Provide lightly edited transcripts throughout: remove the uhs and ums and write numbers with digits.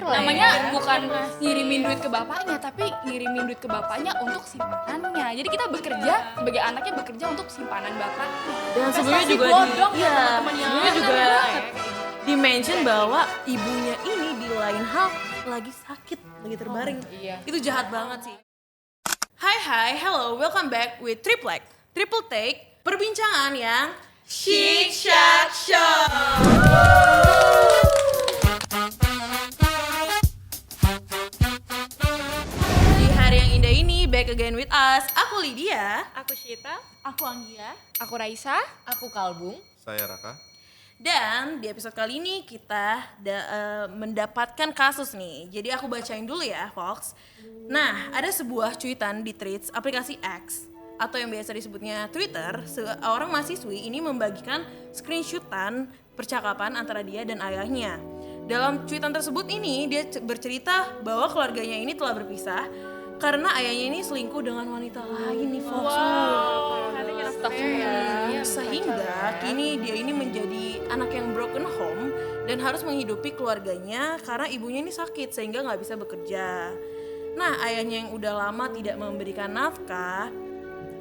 lah namanya ya. bukan ngirimin duit ke bapaknya, tapi ngirimin duit ke bapaknya untuk simpanannya. Jadi kita bekerja sebagai anaknya, bekerja untuk simpanan bapaknya. Dan sebelumnya juga teman-teman yang sebelumnya juga lain. di-mention bahwa ibunya ini di lain hal lagi sakit, lagi terbaring. iya. Itu jahat banget sih. Hai, hello, welcome back with Triple Take, perbincangan yang Chick Chat Show. Di hari yang indah ini, back again with us. Aku Lydia. Aku Shita. Aku Anggia. Aku Raisa. Aku Kalbung. Saya Raka. Dan di episode kali ini kita mendapatkan kasus nih. Jadi aku bacain dulu ya, Fox. Nah, ada sebuah cuitan di Threads aplikasi X atau yang biasa disebutnya Twitter. Seorang mahasiswi ini membagikan screenshotan percakapan antara dia dan ayahnya. Dalam cuitan tersebut ini dia bercerita bahwa keluarganya ini telah berpisah karena ayahnya ini selingkuh dengan wanita lain nih, Fox. Sehingga kini dia ini menjadi anak yang broken home dan harus menghidupi keluarganya karena ibunya ini sakit sehingga nggak bisa bekerja. Nah, ayahnya yang udah lama tidak memberikan nafkah,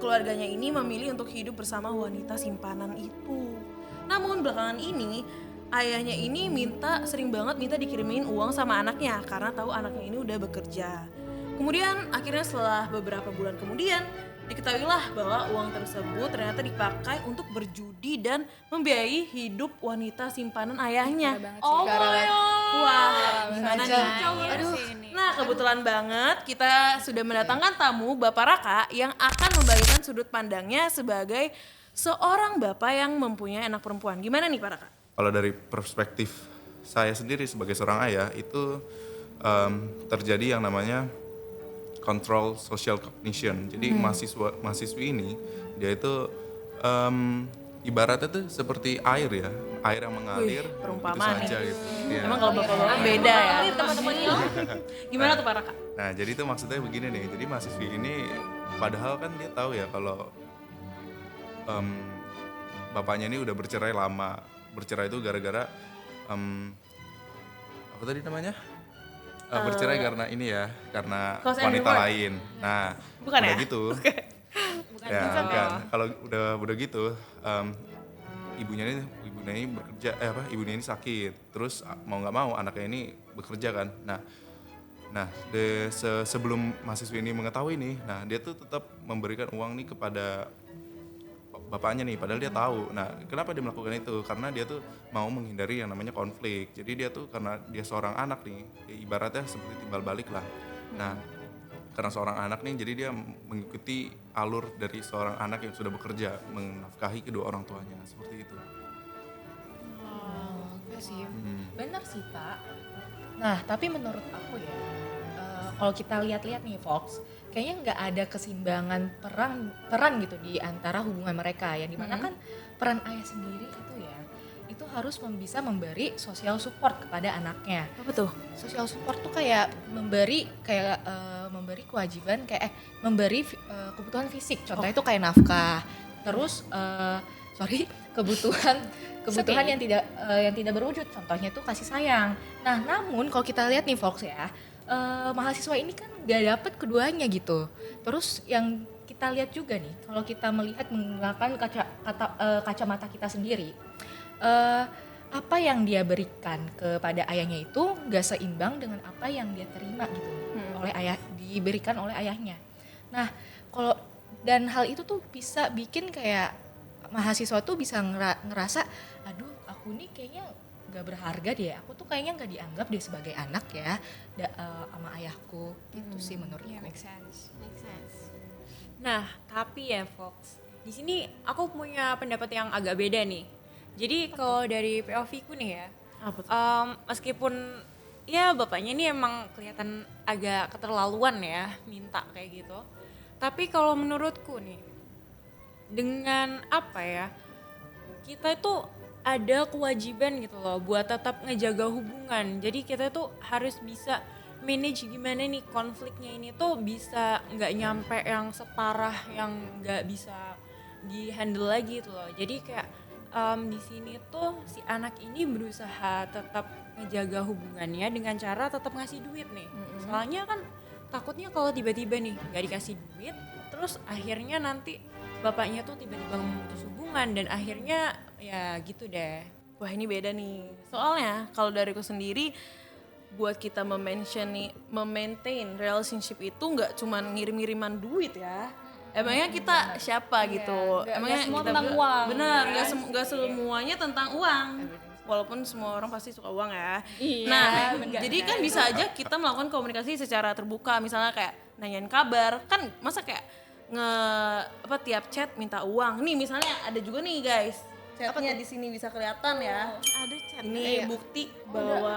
keluarganya ini memilih untuk hidup bersama wanita simpanan itu. Namun belakangan ini ayahnya ini sering banget minta dikirimin uang sama anaknya karena tahu anaknya ini udah bekerja. Kemudian akhirnya setelah beberapa bulan kemudian diketahuilah bahwa uang tersebut ternyata dipakai untuk berjudi dan membiayai hidup wanita simpanan ayahnya. Oh my god. Wah, gimana nih? Aduh. Nah, kebetulan banget kita sudah mendatangkan tamu Bapak Raka yang akan membagikan sudut pandangnya sebagai seorang bapak yang mempunyai anak perempuan. Gimana nih Pak Raka? Kalau dari perspektif saya sendiri sebagai seorang ayah itu terjadi yang namanya control social cognition. Jadi mahasiswi ini dia itu ibaratnya tuh seperti air ya, air yang mengalir perumpamaan gitu saja gitu. Ya. Emang kalau bapak-bapak beda ya. Teman-temannya. Gimana tuh Pak Raka? Nah, jadi itu maksudnya begini nih. Jadi mahasiswi ini padahal kan dia tahu ya kalau bapaknya ini udah bercerai lama. Bercerai itu gara-gara apa tadi namanya? Bercerai karena ini ya, karena Cause and wanita reward. lain. Nah, Bukan udah ya? gitu. Ya, bukan. Kalau udah gitu, ibunya ini bekerja, ibunya ini sakit. Terus mau nggak mau anaknya ini bekerja kan. Nah, sebelum mahasiswa ini mengetahui nih, nah dia tuh tetap memberikan uang nih kepada bapaknya nih, padahal dia tahu. Nah, kenapa dia melakukan itu? Karena dia tuh mau menghindari yang namanya konflik. Jadi dia tuh karena dia seorang anak nih, ya ibaratnya seperti timbal balik lah. Nah, karena seorang anak nih, jadi dia mengikuti alur dari seorang anak yang sudah bekerja, menafkahi kedua orang tuanya, seperti itu. Sih. Bener sih Pak. Nah tapi menurut aku ya, kalau kita lihat-lihat nih Fox, kayaknya nggak ada keseimbangan peran gitu di antara hubungan mereka ya, dimana kan peran ayah sendiri itu harus bisa memberi social support kepada anaknya. Apa tuh? Social support tuh kayak memberi kewajiban memberi kebutuhan fisik. Contohnya itu kayak nafkah. Terus kebutuhan yang tidak berwujud. Contohnya itu kasih sayang. Nah, namun kalau kita lihat nih Fox ya, mahasiswa ini kan gak dapet keduanya gitu. Terus yang kita lihat juga nih, kalau kita menggunakan kacamata kita sendiri, apa yang dia berikan kepada ayahnya itu gak seimbang dengan apa yang dia terima gitu diberikan oleh ayahnya. Nah, dan hal itu tuh bisa bikin kayak mahasiswa tuh bisa ngerasa, aduh aku nih kayaknya gak berharga deh, aku tuh kayaknya gak dianggap deh sebagai anak ya sama ayahku, gitu sih menurutku. Yeah, make sense. Nah, tapi ya Fox, di sini aku punya pendapat yang agak beda nih. Jadi kalau dari POV ku nih ya, meskipun ya bapaknya ini emang kelihatan agak keterlaluan ya minta kayak gitu. Tapi kalau menurutku nih, dengan apa ya, kita itu ada kewajiban gitu loh buat tetap ngejaga hubungan. Jadi kita tuh harus bisa manage gimana nih konfliknya ini tuh bisa nggak nyampe yang separah yang nggak bisa di handle lagi gitu loh. Jadi kayak di sini tuh si anak ini berusaha tetap ngejaga hubungannya dengan cara tetap ngasih duit nih. Soalnya kan takutnya kalau tiba-tiba nih nggak dikasih duit, terus akhirnya nanti bapaknya tuh tiba-tiba memutus hubungan dan akhirnya ya gitu deh. Wah ini beda nih. Soalnya kalau dariku sendiri, buat kita memaintain relationship itu nggak cuman ngirim-ngiriman duit ya. Emangnya kita siapa gitu? Emangnya semua kita tentang uang. Benar, nggak semuanya tentang uang. Walaupun semua orang pasti suka uang ya. Nah, jadi kan bisa aja kita melakukan komunikasi secara terbuka. Misalnya kayak nanyain kabar, kan masa kayak tiap chat minta uang. Nih misalnya ada juga nih guys, chatnya di sini bisa kelihatan ya. Ada chat. Ini bukti bahwa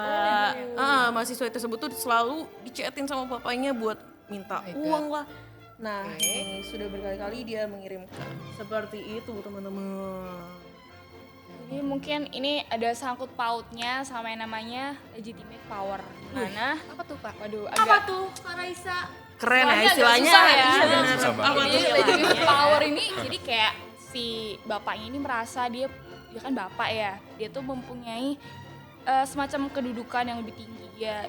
mahasiswa tersebut tuh selalu dichatin sama bapaknya buat minta uang lah. Nah, ini sudah berkali-kali dia mengirimkan seperti itu teman-teman. Jadi mungkin ini ada sangkut pautnya sama yang namanya legitimate power. Gimana? Apa tuh Pak? Waduh, Apa agak tuh Kak Raisa? Keren ya Soalnya agak istilahnya. susah ya. Iya, benar. Susah banget. Apa tuh Jadi istilahnya? legitimate power ini jadi kayak si bapaknya ini merasa dia kan bapak ya. Dia tuh mempunyai semacam kedudukan yang lebih tinggi. Ya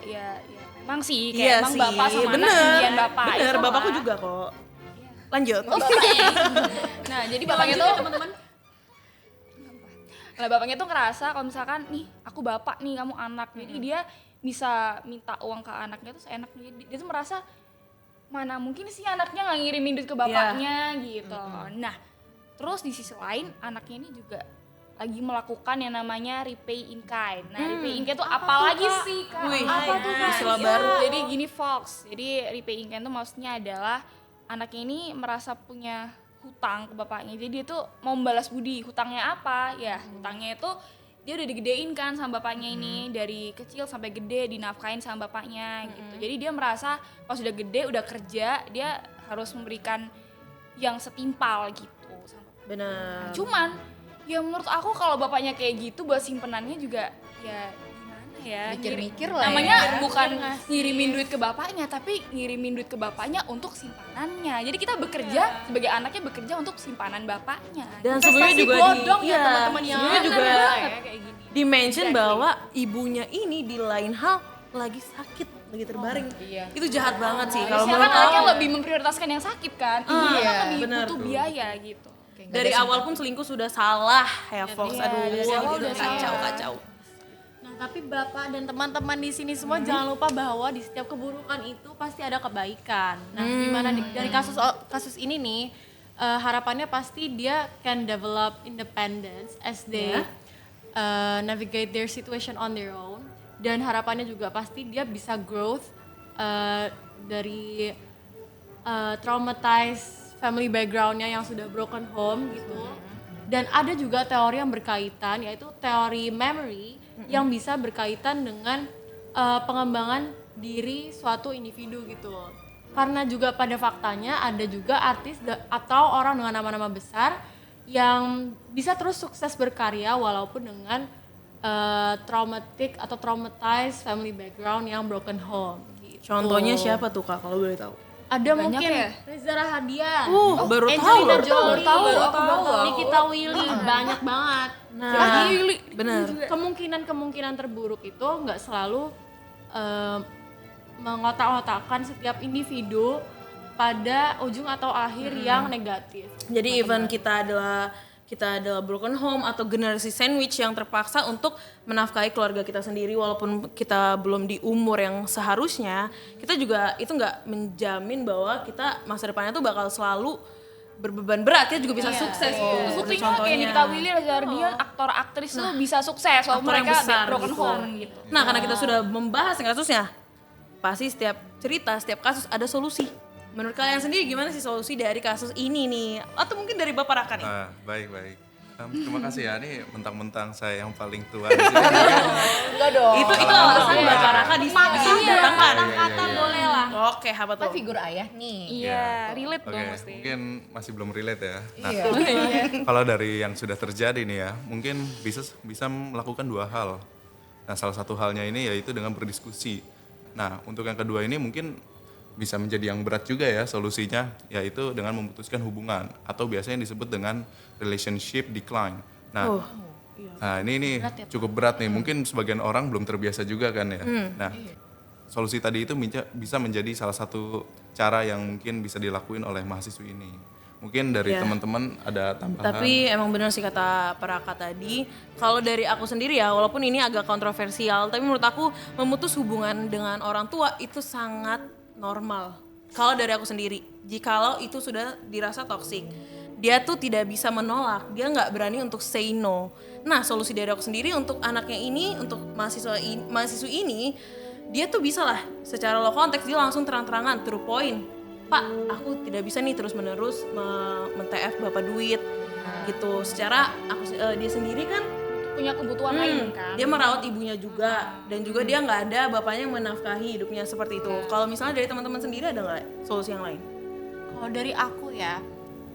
memang sih kayak emang bapak sama anak tinggian bapak. Bener, itu bapakku lah. juga kok. Lanjut. Nah, jadi bapaknya tuh teman-teman. Nah, bapaknya tuh ngerasa kalau misalkan nih aku bapak nih kamu anak. Jadi dia bisa minta uang ke anaknya tuh seenaknya. Dia tuh merasa mana mungkin sih anaknya nggak ngirimin duit ke bapaknya gitu. Nah, terus di sisi lain anaknya ini juga lagi melakukan yang namanya repay in kind. Nah, repay in kind tuh apa lagi sih Kak? Wih, Apa tuh Kak? istilah Iya. baru. Jadi gini Fox. Jadi repay in kind tuh maksudnya adalah anaknya ini merasa punya hutang ke bapaknya. Jadi dia tuh mau membalas budi. Hutangnya apa? Ya, hutangnya itu dia udah digedein kan sama bapaknya ini dari kecil sampai gede dinafkain sama bapaknya gitu. Jadi dia merasa pas udah gede udah kerja dia harus memberikan yang setimpal gitu sama. Benar. Cuman ya menurut aku kalau bapaknya kayak gitu buat simpenannya juga ya gimana ya. Mikir-mikir lah Namanya ya. bukan ngirimin duit ke bapaknya tapi ngirimin duit ke bapaknya untuk simpanannya. Jadi kita bekerja sebagai anaknya bekerja untuk simpanan bapaknya. Dan sebenarnya juga bodong ya teman-teman yang sebenarnya juga kayak gini. dimention bahwa ibunya ini di lain hal lagi sakit, lagi terbaring. iya. Itu jahat banget sih Kalau kalau kan menurut anaknya aku. lebih memprioritaskan yang sakit kan. Ibunya kan lebih bener. butuh biaya gitu. Dari awal pun selingkuh sudah salah ya Fox. Iya, Aduh, dari awal udah kacau. Nah, tapi Bapak dan teman-teman di sini semua jangan lupa bahwa di setiap keburukan itu pasti ada kebaikan. Nah, dimana dari kasus ini nih harapannya pasti dia can develop independence as they navigate their situation on their own, dan harapannya juga pasti dia bisa growth dari traumatized family backgroundnya yang sudah broken home gitu. Dan ada juga teori yang berkaitan, yaitu teori memory yang bisa berkaitan dengan pengembangan diri suatu individu gitu. Karena juga pada faktanya ada juga artis atau orang dengan nama-nama besar yang bisa terus sukses berkarya walaupun dengan traumatic atau traumatized family background yang broken home gitu. Contohnya siapa tuh Kak kalau boleh tahu? Ada Banyak mungkin ya? Reza Rahadian, Baru tahu. Angelina Jolie, baru tahu. Nikita Willy, banyak banget. Nah, benar. Kemungkinan terburuk itu nggak selalu mengotak-otakkan setiap individu pada ujung atau akhir yang negatif. Jadi even kita adalah broken home atau generasi sandwich yang terpaksa untuk menafkahi keluarga kita sendiri walaupun kita belum di umur yang seharusnya, kita juga itu nggak menjamin bahwa kita masa depannya tuh bakal selalu berbeban berat, kita juga bisa sukses gitu. Buktinya kayak Nikita Willy, Reza Ardian, aktor aktris tuh bisa sukses walaupun Aktor yang mereka besar broken gitu. home gitu. Nah, karena kita sudah membahas kasusnya, pasti setiap cerita, setiap kasus ada solusi. Menurut kalian sendiri gimana sih solusi dari kasus ini nih? Atau mungkin dari Bapak Raka nih? Baik. Terima kasih ya, ini mentang-mentang saya yang paling tua di sini. Enggak dong. Itu alasan Bapak Raka didatangkan. Kata boleh lah. Oke, apa tuh? Kan figur ayah nih. Iya, relate dong Oke, mesti. mungkin masih belum relate ya. Nah, Iya. kalau dari yang sudah terjadi nih ya, mungkin bisa melakukan dua hal. Nah, salah satu halnya ini yaitu dengan berdiskusi. Nah, untuk yang kedua ini mungkin bisa menjadi yang berat juga ya solusinya, yaitu dengan memutuskan hubungan atau biasanya disebut dengan relationship decline. Nah, nah ini nih cukup berat nih. Mungkin sebagian orang belum terbiasa juga kan ya. Nah, solusi tadi itu bisa menjadi salah satu cara yang mungkin bisa dilakuin oleh mahasiswi ini. Mungkin dari teman-teman ada tambahan. Tapi emang benar sih kata Praka tadi, kalau dari aku sendiri ya, walaupun ini agak kontroversial, tapi menurut aku memutus hubungan dengan orang tua itu sangat normal. Kalau dari aku sendiri, jikalau itu sudah dirasa toksik, dia tuh tidak bisa menolak, dia nggak berani untuk say no. Nah, solusi dari aku sendiri untuk anaknya ini, untuk mahasiswi ini, dia tuh bisa lah secara low konteks dia langsung terang-terangan, to the point. Pak, aku tidak bisa nih terus-menerus men-TF Bapak duit gitu. Secara dia sendiri kan Punya kebutuhan lain kan. dia merawat ibunya juga dan juga dia nggak ada bapaknya yang menafkahi hidupnya seperti itu. Kalau misalnya dari teman-teman sendiri ada nggak solusi yang lain? Kalau dari aku ya,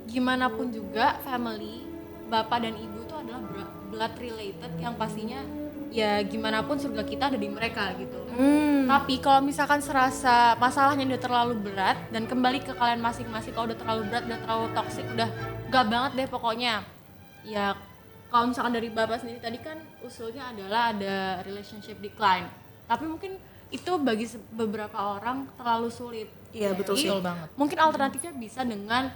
gimana pun juga family, bapak dan ibu itu adalah blood related yang pastinya ya gimana pun surga kita ada di mereka gitu. Tapi kalau misalkan serasa masalahnya udah terlalu berat dan kembali ke kalian masing-masing, kalau udah terlalu berat, udah terlalu toksik, udah gak banget deh pokoknya. Ya kalau misalkan dari bapak sendiri tadi kan usulnya adalah ada relationship decline. Tapi mungkin itu bagi beberapa orang terlalu sulit. Iya betul sih. Betul banget. Mungkin alternatifnya bisa dengan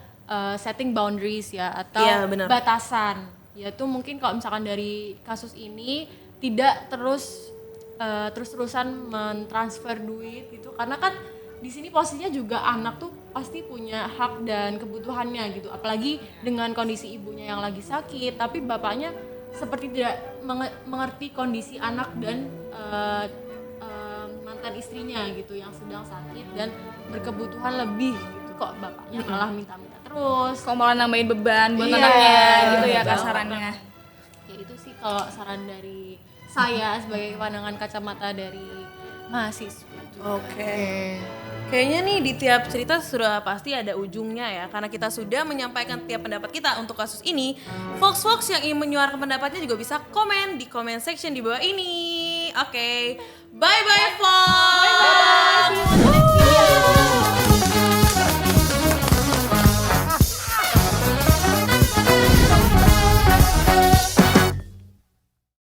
setting boundaries ya atau Iya, benar. batasan. Yaitu mungkin kalau misalkan dari kasus ini tidak terus-terusan mentransfer duit gitu, karena kan di sini posisinya juga anak tuh pasti punya hak dan kebutuhannya gitu, apalagi dengan kondisi ibunya yang lagi sakit tapi bapaknya seperti tidak mengerti kondisi anak dan mantan istrinya gitu yang sedang sakit dan berkebutuhan lebih gitu, kok bapaknya malah minta-minta terus. Kok malah nambahin beban buat Iya, anaknya gitu ya betul. kasarannya. Ya itu sih kalau saran dari saya sebagai pandangan kacamata dari mahasiswa. Oke. Kayaknya nih di tiap cerita sudah pasti ada ujungnya ya, karena kita sudah menyampaikan tiap pendapat kita untuk kasus ini. Fox yang ingin menyuarakan pendapatnya juga bisa komen di comment section di bawah ini. Oke, bye bye Fox.